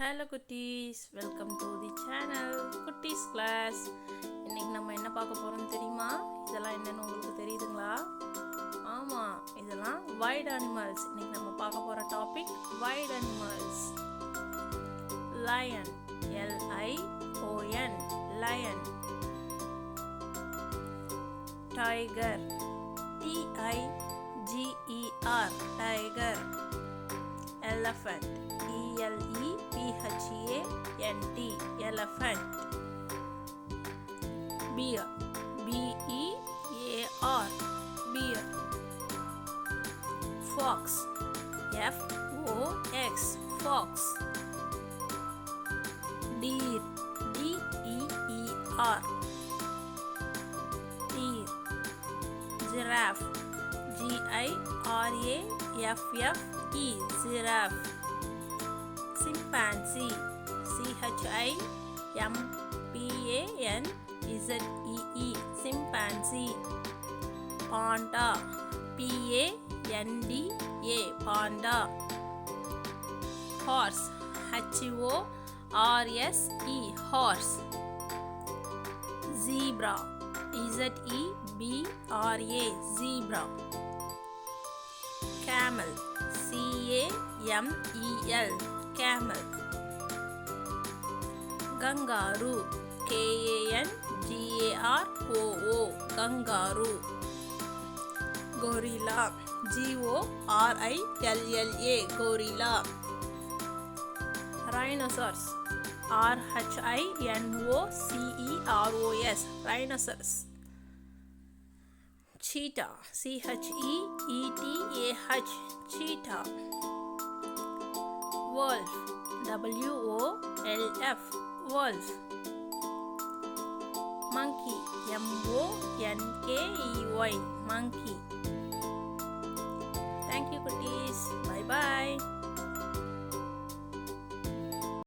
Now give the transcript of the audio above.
Hello குட்டீஸ், welcome to the channel குட்டீஸ் class. இன்னைக்கு நம்ம என்ன பார்க்க போகிறோம்னு தெரியுமா? இதெல்லாம் என்னென்னு உங்களுக்கு தெரியுதுங்களா? ஆமாம், இதெல்லாம் வைல்ட் அனிமல்ஸ். இன்னைக்கு நம்ம பார்க்க போகிற topic wild animals. Lion, LION, lion. Tiger, TIGER, tiger. Elephant, ELEPHANT, elephant. Bear, BEAR, bear. Fox, FOX, fox. Deer, DEER, deer. Giraffe, GIRAFFE, giraffe. Chimpanzee, CHIMPANZEE, chimpanzee. Panda, PANDA, panda. Horse, HORSE, horse. Zebra, ZEBRA, zebra. Camel, CAMEL, camel. Kangaroo, KANGAROO, kangaroo. Gorilla, GORILLA, gorilla. Rhinoceros, RHINOCEROS, rhinoceros. Cheetah, CHEETAH, cheetah. Wolf, WOLF, wolf. Monkey, MONKEY, monkey. Thank you, Kutti.